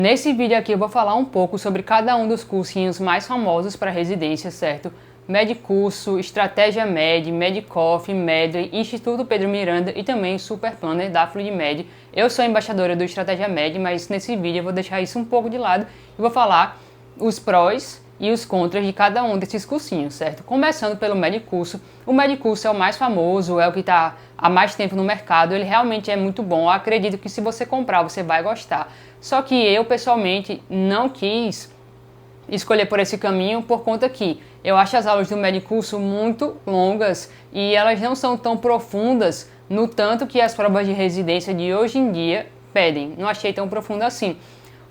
Nesse vídeo aqui eu vou falar um pouco sobre cada um dos cursinhos mais famosos para residência, certo? Medcurso, Estratégia Med, Medcoff, Medley, Instituto Pedro Miranda e também Super Planner da FluidMed. Eu sou embaixadora do Estratégia Med, mas nesse vídeo eu vou deixar isso um pouco de lado e vou falar os prós e os contras de cada um desses cursinhos, certo? Começando pelo Medcurso. O Medcurso é o mais famoso, é o que está há mais tempo no mercado, ele realmente é muito bom. Eu acredito que se você comprar, você vai gostar. Só que eu, pessoalmente, não quis escolher por esse caminho por conta que eu acho as aulas do Medcurso muito longas e elas não são tão profundas no tanto que as provas de residência de hoje em dia pedem. Não achei tão profundo assim.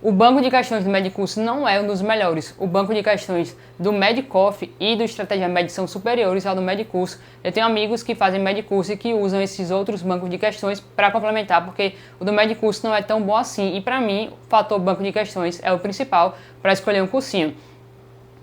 O banco de questões do Medcurso não é um dos melhores. O banco de questões do Medcoff e do Estratégia Med são superiores ao do Medcurso. Eu tenho amigos que fazem Medcurso e que usam esses outros bancos de questões para complementar, porque o do Medcurso não é tão bom assim. E para mim, o fator banco de questões é o principal para escolher um cursinho.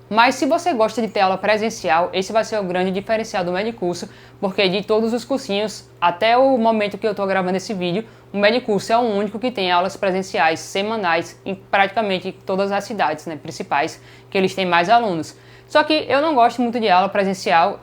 Mas se você gosta de ter aula presencial, esse vai ser o grande diferencial do Medcurso, porque de todos os cursinhos, até o momento que eu estou gravando esse vídeo, o Medcurso é o único que tem aulas presenciais semanais em praticamente todas as cidades, né, principais, que eles têm mais alunos. Só que eu não gosto muito de aula presencial,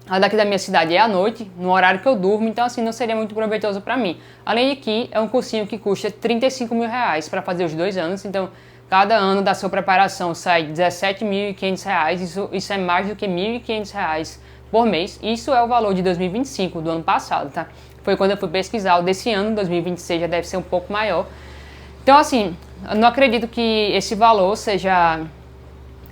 a daqui da minha cidade é à noite, no horário que eu durmo, então assim não seria muito proveitoso para mim. Além de que é um cursinho que custa R$35 mil para fazer os 2 anos, então cada ano da sua preparação sai R$17.500, isso é mais do que R$1.500 por mês. Isso é o valor de 2025, do ano passado, tá? Foi quando eu fui pesquisar. O desse ano, 2026, já deve ser um pouco maior. Então, assim, eu não acredito que esse valor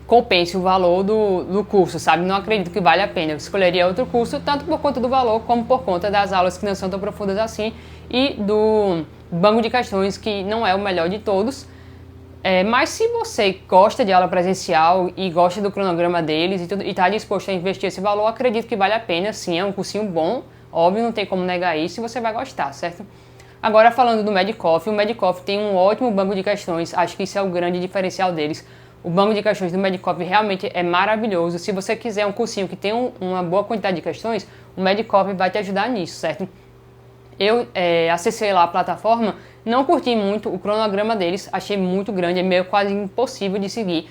compense o valor do curso, sabe? Não acredito que vale a pena. Eu escolheria outro curso, tanto por conta do valor, como por conta das aulas que não são tão profundas assim, e do banco de questões, que não é o melhor de todos. Mas se você gosta de aula presencial e gosta do cronograma deles e está disposto a investir esse valor, acredito que vale a pena, sim, é um cursinho bom, óbvio, não tem como negar isso, e você vai gostar, certo? Agora falando do Medcoff, o Medcoff tem um ótimo banco de questões, acho que isso é o grande diferencial deles. O banco de questões do Medcoff realmente é maravilhoso. Se você quiser um cursinho que tem uma boa quantidade de questões, o Medcoff vai te ajudar nisso, certo? Eu acessei lá a plataforma, não curti muito o cronograma deles, achei muito grande, é meio quase impossível de seguir.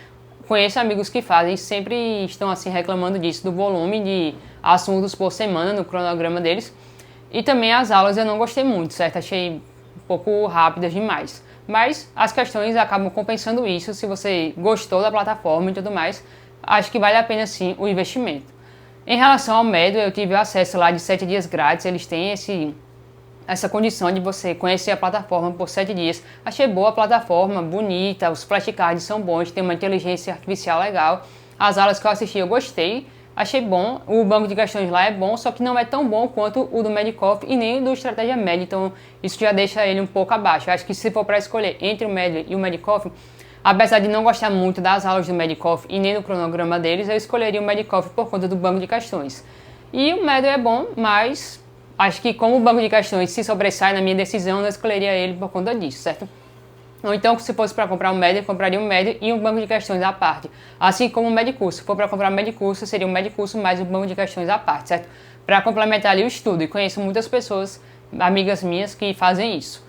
Conheço amigos que fazem, sempre estão assim reclamando disso, do volume de assuntos por semana no cronograma deles. E também as aulas eu não gostei muito, certo? Achei um pouco rápidas demais. Mas as questões acabam compensando isso, se você gostou da plataforma e tudo mais, acho que vale a pena sim o investimento. Em relação ao Medley, eu tive acesso lá de 7 dias grátis, eles têm essa condição de você conhecer a plataforma por 7 dias. Achei boa a plataforma, bonita, os flashcards são bons, tem uma inteligência artificial legal. As aulas que eu assisti eu gostei, achei bom. O banco de questões lá é bom, só que não é tão bom quanto o do Medcoff e nem o do Estratégia Med, então isso já deixa ele um pouco abaixo. Eu acho que se for para escolher entre o Medley e o Medcoff, apesar de não gostar muito das aulas do Medcoff e nem do cronograma deles, eu escolheria o Medcoff por conta do banco de questões. E o Medley é bom, mas acho que como o banco de questões se sobressai na minha decisão, eu escolheria ele por conta disso, certo? Ou então, se fosse para comprar um Medley, eu compraria um Medley e um banco de questões à parte. Assim como o Medcurso. Se for para comprar um Medcurso, seria um Medcurso mais um banco de questões à parte, certo? Para complementar ali o estudo. E conheço muitas pessoas, amigas minhas, que fazem isso.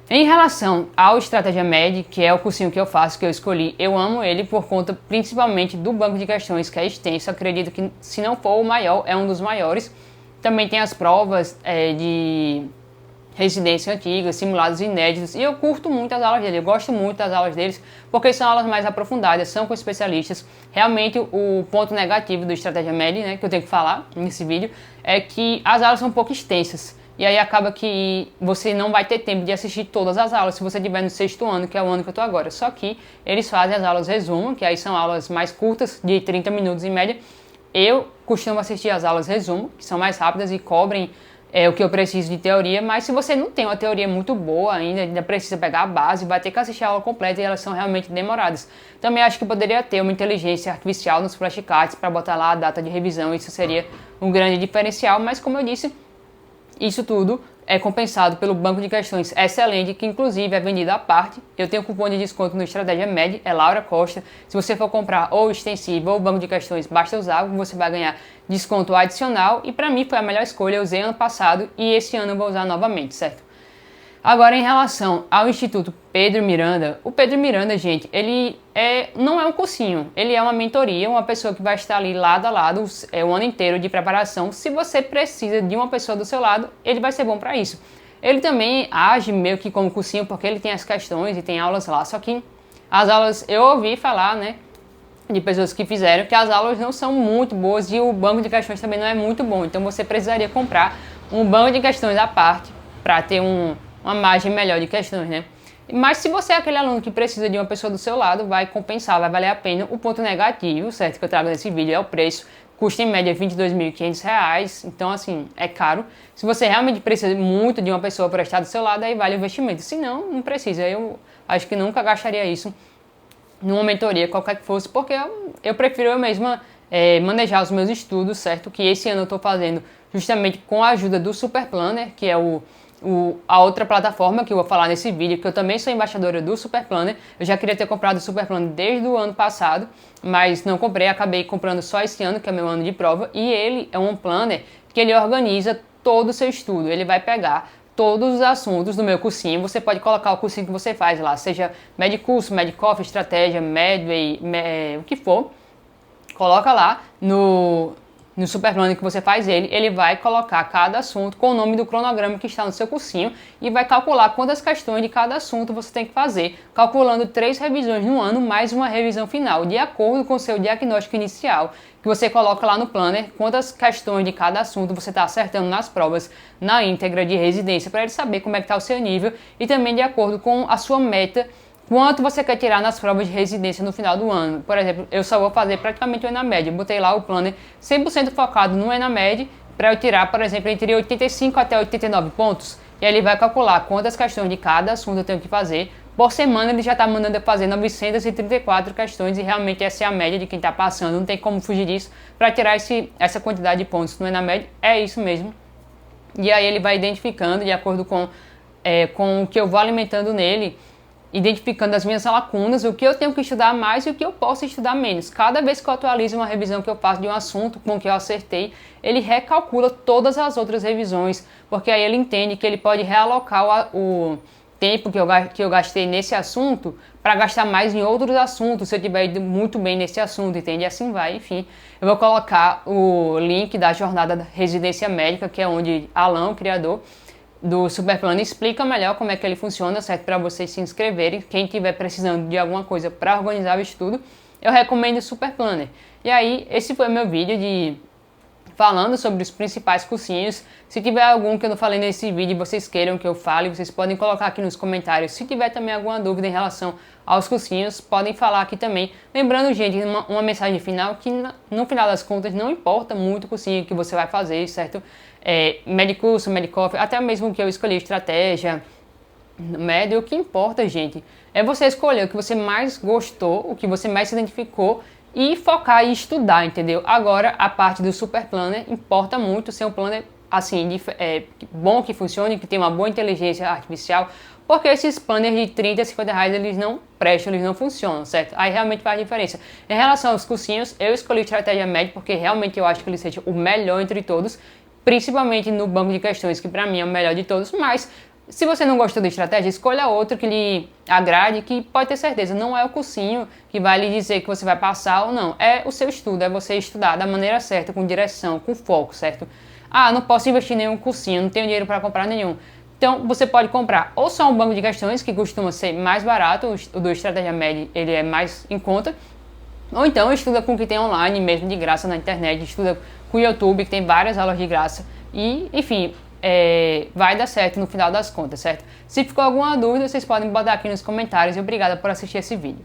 Em relação ao Estratégia Med, que é o cursinho que eu faço, que eu escolhi, eu amo ele por conta principalmente do banco de questões, que é extenso. Acredito que, se não for o maior, é um dos maiores. Também tem as provas de residência antiga, simulados inéditos, e eu curto muito as aulas dele, eu gosto muito das aulas deles, porque são aulas mais aprofundadas, são com especialistas. Realmente o ponto negativo do Estratégia Med, né, que eu tenho que falar nesse vídeo, é que as aulas são um pouco extensas, e aí acaba que você não vai ter tempo de assistir todas as aulas se você estiver no 6º ano, que é o ano que eu estou agora. Só que eles fazem as aulas resumo, que aí são aulas mais curtas, de 30 minutos em média. Eu costumo assistir as aulas resumo, que são mais rápidas e cobrem o que eu preciso de teoria, mas se você não tem uma teoria muito boa ainda precisa pegar a base, vai ter que assistir a aula completa e elas são realmente demoradas. Também acho que poderia ter uma inteligência artificial nos flashcards para botar lá a data de revisão, isso seria um grande diferencial, mas como eu disse, isso tudo é compensado pelo banco de questões excelente, que inclusive é vendido à parte. Eu tenho cupom de desconto no Estratégia Med, é Laura Costa. Se você for comprar ou extensivo ou banco de questões, basta usar, você vai ganhar desconto adicional. E para mim foi a melhor escolha, eu usei ano passado e esse ano eu vou usar novamente, certo? Agora, em relação ao Instituto Pedro Miranda, o Pedro Miranda, gente, não é um cursinho, ele é uma mentoria, uma pessoa que vai estar ali lado a lado o ano inteiro de preparação. Se você precisa de uma pessoa do seu lado, ele vai ser bom para isso. Ele também age meio que como cursinho, porque ele tem as questões e tem aulas lá, só que as aulas, eu ouvi falar, né, de pessoas que fizeram, que as aulas não são muito boas e o banco de questões também não é muito bom, então você precisaria comprar um banco de questões à parte para ter uma margem melhor de questões, né? Mas se você é aquele aluno que precisa de uma pessoa do seu lado, vai compensar, vai valer a pena. O ponto negativo, certo, que eu trago nesse vídeo é o preço. Custa em média R$ 22.500, então assim, é caro. Se você realmente precisa muito de uma pessoa para estar do seu lado, aí vale o investimento. Se não, não precisa. Eu acho que nunca gastaria isso numa mentoria, qualquer que fosse, porque eu prefiro eu mesma manejar os meus estudos, certo? Que esse ano eu estou fazendo justamente com a ajuda do Super Planner, que é a outra plataforma que eu vou falar nesse vídeo, que eu também sou embaixadora do Super Planner. Eu já queria ter comprado o Super Planner desde o ano passado, mas não comprei, acabei comprando só esse ano, que é meu ano de prova, e ele é um planner que ele organiza todo o seu estudo. Ele vai pegar todos os assuntos do meu cursinho, você pode colocar o cursinho que você faz lá, seja Medicurso, Medicoff, Estratégia, Medway, o que for, coloca lá no Super Planner que você faz ele vai colocar cada assunto com o nome do cronograma que está no seu cursinho e vai calcular quantas questões de cada assunto você tem que fazer, calculando 3 revisões no ano, mais uma revisão final, de acordo com o seu diagnóstico inicial, que você coloca lá no planner, quantas questões de cada assunto você está acertando nas provas, na íntegra de residência, para ele saber como é que está o seu nível e também de acordo com a sua meta, quanto você quer tirar nas provas de residência no final do ano. Por exemplo, eu só vou fazer praticamente o ENAMED. Eu botei lá o planner 100% focado no ENAMED para eu tirar, por exemplo, entre 85 até 89 pontos. E aí ele vai calcular quantas questões de cada assunto eu tenho que fazer. Por semana ele já está mandando eu fazer 934 questões e realmente essa é a média de quem está passando. Não tem como fugir disso. Para tirar essa quantidade de pontos no ENAMED, é isso mesmo. E aí ele vai identificando de acordo com o que eu vou alimentando nele, identificando as minhas lacunas, o que eu tenho que estudar mais e o que eu posso estudar menos. Cada vez que eu atualizo uma revisão que eu faço de um assunto com o que eu acertei, ele recalcula todas as outras revisões, porque aí ele entende que ele pode realocar o tempo que eu gastei nesse assunto para gastar mais em outros assuntos, se eu tiver ido muito bem nesse assunto, entende? E assim vai, enfim. Eu vou colocar o link da jornada da residência médica, que é onde Alan, o criador do Super Planner, explica melhor como é que ele funciona, certo? Para vocês se inscreverem. Quem estiver precisando de alguma coisa para organizar o estudo, eu recomendo o Super Planner. E aí, esse foi o meu vídeo falando sobre os principais cursinhos. Se tiver algum que eu não falei nesse vídeo e vocês queiram que eu fale, vocês podem colocar aqui nos comentários. Se tiver também alguma dúvida em relação aos cursinhos, podem falar aqui também. Lembrando, gente, uma mensagem final, que no final das contas não importa muito o cursinho que você vai fazer, certo? Medicurso, Medicoff, até mesmo o que eu escolhi, Estratégia, Médio, o que importa, gente, é você escolher o que você mais gostou, o que você mais se identificou e focar e estudar, entendeu? Agora, a parte do Super Planner importa muito ser um planner assim, bom, que funcione, que tenha uma boa inteligência artificial, porque esses planners de 30, 50 reais, eles não prestam, eles não funcionam, certo? Aí realmente faz diferença. Em relação aos cursinhos, eu escolhi Estratégia Média porque realmente eu acho que ele seja o melhor entre todos, principalmente no banco de questões, que para mim é o melhor de todos, mas se você não gostou da estratégia, escolha outro que lhe agrade, que pode ter certeza, não é o cursinho que vai lhe dizer que você vai passar ou não, é o seu estudo, é você estudar da maneira certa, com direção, com foco, certo? Ah, não posso investir em nenhum cursinho, não tenho dinheiro para comprar nenhum. Então, você pode comprar ou só um banco de questões, que costuma ser mais barato, o do Estratégia Média, ele é mais em conta, ou então estuda com o que tem online, mesmo de graça na internet, estuda com o YouTube, que tem várias aulas de graça, e, enfim, vai dar certo no final das contas, certo? Se ficou alguma dúvida, vocês podem botar aqui nos comentários, e obrigada por assistir esse vídeo.